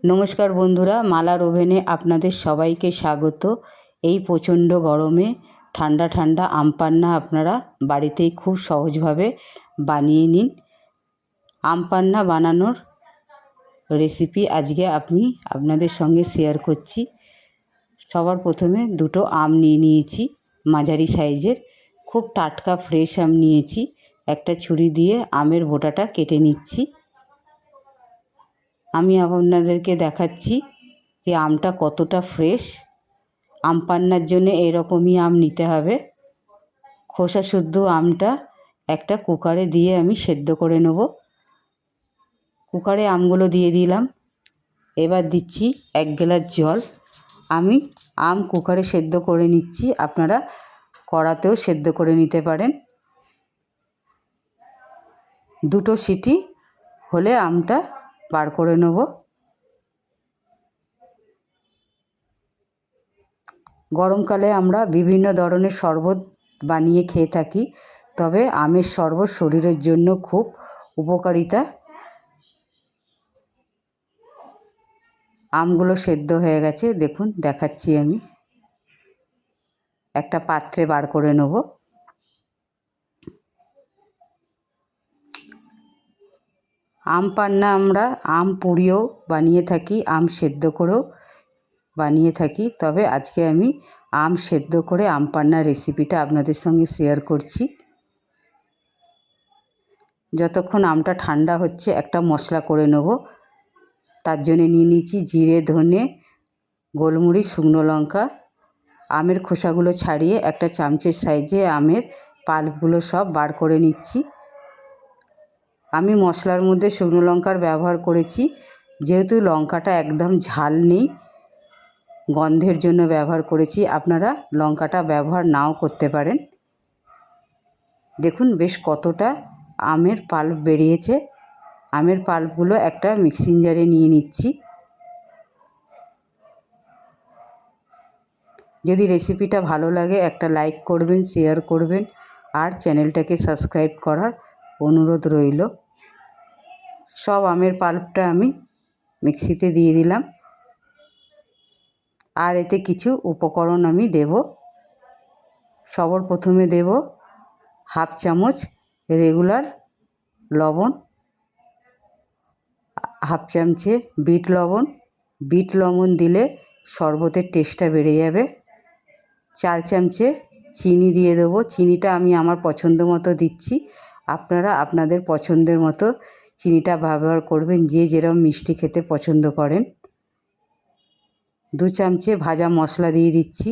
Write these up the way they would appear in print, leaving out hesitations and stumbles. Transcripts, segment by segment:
নমস্কার বন্ধুরা, মালার ওভেনে আপনাদের সবাইকে স্বাগত। এই প্রচণ্ড গরমে ঠান্ডা ঠান্ডা আম পান্না আপনারা বাড়িতেই খুব সহজভাবে বানিয়ে নিন। আম পান্না বানানোর রেসিপি আজকে আমি আপনাদের সঙ্গে শেয়ার করছি। সবার প্রথমে দুটো আম নিয়ে নিয়েছি, মাঝারি সাইজের, খুব টাটকা ফ্রেশ আম নিয়েছি। একটা ছুরি দিয়ে আমের বোটাটা কেটে নিচ্ছি। আমি আপনাদেরকে দেখাচ্ছি যে আমটা কতটা ফ্রেশ। আম পান্নার জন্য এরকমই আম নিতে হবে। খোসা শুদ্ধ আমটা একটা কুকারে দিয়ে আমি সেদ্ধ করে নেব। কুকারে আমগুলো দিয়ে দিলাম। এবার দিচ্ছি 1 গ্লাস জল। আমি আম কুকারে সেদ্ধ করে নিচ্ছি, আপনারা কড়াতেও সেদ্ধ করে নিতে পারেন। 2টো সিটি হলে আমটা বার করে নেব। গরমকালে আমরা বিভিন্ন ধরনের শরবত বানিয়ে খেয়ে থাকি, তবে আমের শরবত শরীরের জন্য খুব উপকারিতা। আমগুলো সেদ্ধ হয়ে গেছে, দেখুন দেখাচ্ছি। আমি একটা পাত্রে বার করে নেব। আম পান্না আমরা আম পুড়িয়েও বানিয়ে থাকি, আম সেদ্ধ করেও বানিয়ে থাকি, তবে আজকে আমি আম সেদ্ধ করে আম পান্নার রেসিপিটা আপনাদের সঙ্গে শেয়ার করছি। যতক্ষণ আমটা ঠান্ডা হচ্ছে একটা মশলা করে নেব। তার জন্য নিয়ে নিচ্ছি জিরে, ধনে, গোলমরিচ, শুকনো লঙ্কা। আমের খোসাগুলো ছাড়িয়ে একটা চামচের সাইজে আমের পাল্পগুলো সব বার করে নিচ্ছি। আমি মশলার মধ্যে শুকনো লঙ্কার ব্যবহার করেছি, যেহেতু লঙ্কাটা একদম ঝাল নেই, গন্ধের জন্য ব্যবহার করেছি। আপনারা লঙ্কাটা ব্যবহার নাও করতে পারেন। দেখুন বেশ কতটা আমের পাল্প বেরিয়েছে। আমের পাল্পগুলো একটা মিক্সিং জারে নিয়ে নিচ্ছি। যদি রেসিপিটা ভালো লাগে একটা লাইক করবেন, শেয়ার করবেন, আর চ্যানেলটাকে সাবস্ক্রাইব করার অনুরোধ রইল। সব আমের পাল্পটা আমি মিক্সিতে দিয়ে দিলাম। আর এতে কিছু উপকরণ আমি দেব। সবার প্রথমে দেব 1/2 চামচ রেগুলার লবণ, 1/2 চামচে বিট লবণ। বিট লবণ দিলে শরবতের টেস্টটা বেড়ে যাবে। 4 চামচে চিনি দিয়ে দেবো। চিনিটা আমি আমার পছন্দ মতো দিচ্ছি, আপনারা আপনাদের পছন্দের মতো চিনিটা ব্যবহার করবেন, যে যেরকম মিষ্টি খেতে পছন্দ করেন। 2 চামচে ভাজা মশলা দিয়ে দিচ্ছি।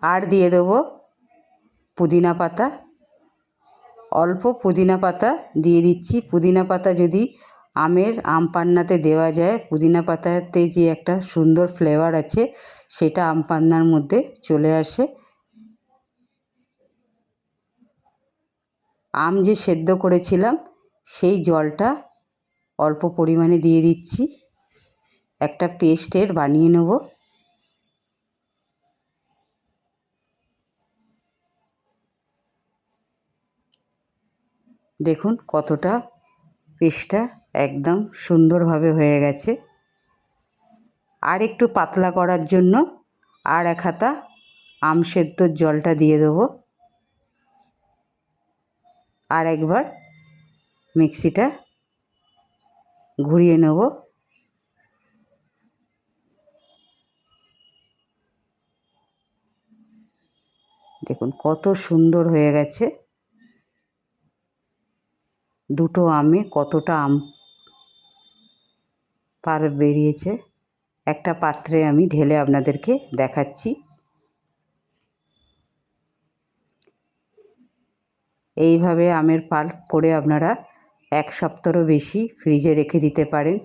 আর দিয়ে দেবো পুদিনা পাতা, অল্প পুদিনা পাতা দিয়ে দিচ্ছি। পুদিনা পাতা যদি আম পান্নাতে দেওয়া যায়, পুদিনা পাতাতে যে একটা সুন্দর ফ্লেভার আছে, সেটা আম পান্নার মধ্যে চলে আসে। আম যে সেদ্ধ করেছিলাম সেই জলটা অল্প পরিমাণে দিয়ে দিচ্ছি। একটা পেস্টের বানিয়ে নেব। দেখুন কতটা পেস্টটা একদম সুন্দরভাবে হয়ে গেছে। আর একটু পাতলা করার জন্য আর 1 হাতা আম সেদ্ধর জলটা দিয়ে দেবো। আর একবার মিক্সিটা ঘুরিয়ে নেব। দেখুন কত সুন্দর হয়ে গেছে। দুটো আমে কতটা আম পাল্প বেরিয়েছে। একটা পাত্রে আমি ঢেলে আপনাদেরকে দেখাচ্ছি। এইভাবে আমের পাল্প করে আপনারা 1 সপ্তাহেরও বেশি ফ্রিজে রেখে দিতে পারেন।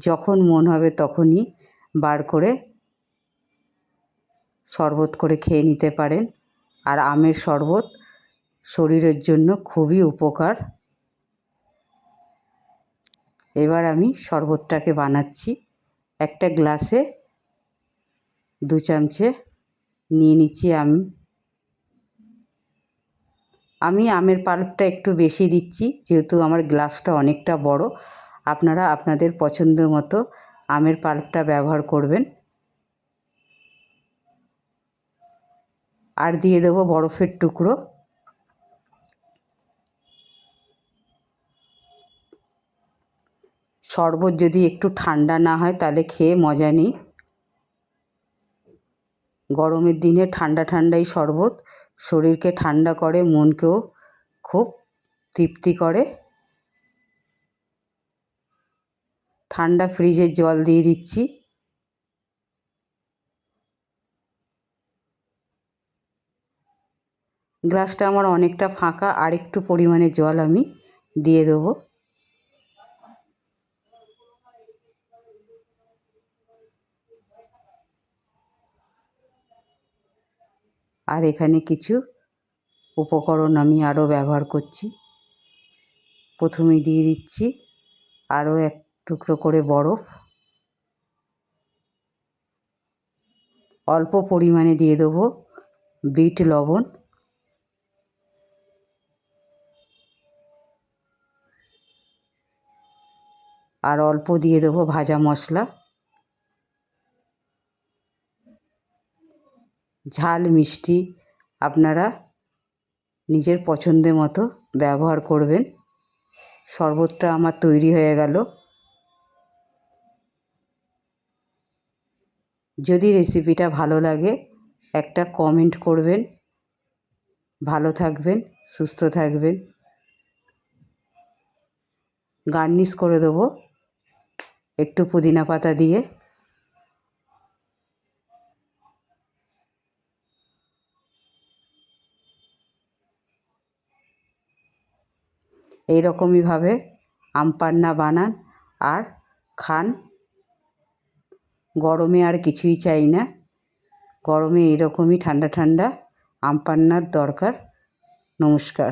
যখন মন হবে তখনই বার করে শরবত করে খেয়ে নিতে পারেন। আর আমের শরবত শরীরের জন্য খুবই উপকার। এবার আমি শরবতটাকে বানাচ্ছি। একটা গ্লাসে 2 চামচে নিয়ে নিচ্ছি আমি আমের পাল্পটা একটু বেশি দিচ্ছি, যেহেতু আমার গ্লাসটা অনেকটা বড়। আপনারা আপনাদের পছন্দ মতো আমের পাল্পটা ব্যবহার করবেন। আর দিয়ে দেবো বরফের টুকরো। শরবত যদি একটু ঠান্ডা না হয় তাহলে খেয়ে মজা নেই। গরমের দিনে ঠান্ডা ঠান্ডাই শরবত শরীরকে ঠান্ডা করে, মনকেও খুব তৃপ্তি করে। ঠান্ডা ফ্রিজের জল দিয়ে দিচ্ছি। গ্লাসটা আমার অনেকটা ফাঁকা, আর একটু পরিমাণে জল আমি দিয়ে দেবো। আর এখানে কিছু উপকরণ আমি আরও ব্যবহার করছি। প্রথমে দিয়ে দিচ্ছি আরও এক টুকরো করে বরফ। অল্প পরিমাণে দিয়ে দেবো বিট লবণ। আর অল্প দিয়ে দেবো ভাজা মশলা। ঝাল মিষ্টি আপনারা নিজের পছন্দের মতো ব্যবহার করবেন। শরবতটা আমার তৈরি হয়ে গেল। যদি রেসিপিটা ভালো লাগে একটা কমেন্ট করবেন। ভালো থাকবেন, সুস্থ থাকবেন। গার্নিশ করে দেবো একটু পুদিনা পাতা দিয়ে। এইরকমইভাবে আম পান্না বানান আর খান। গরমে আর কিছুই চাই না, গরমে এরকমই ঠান্ডা ঠান্ডা আম পান্নার দরকার। নমস্কার।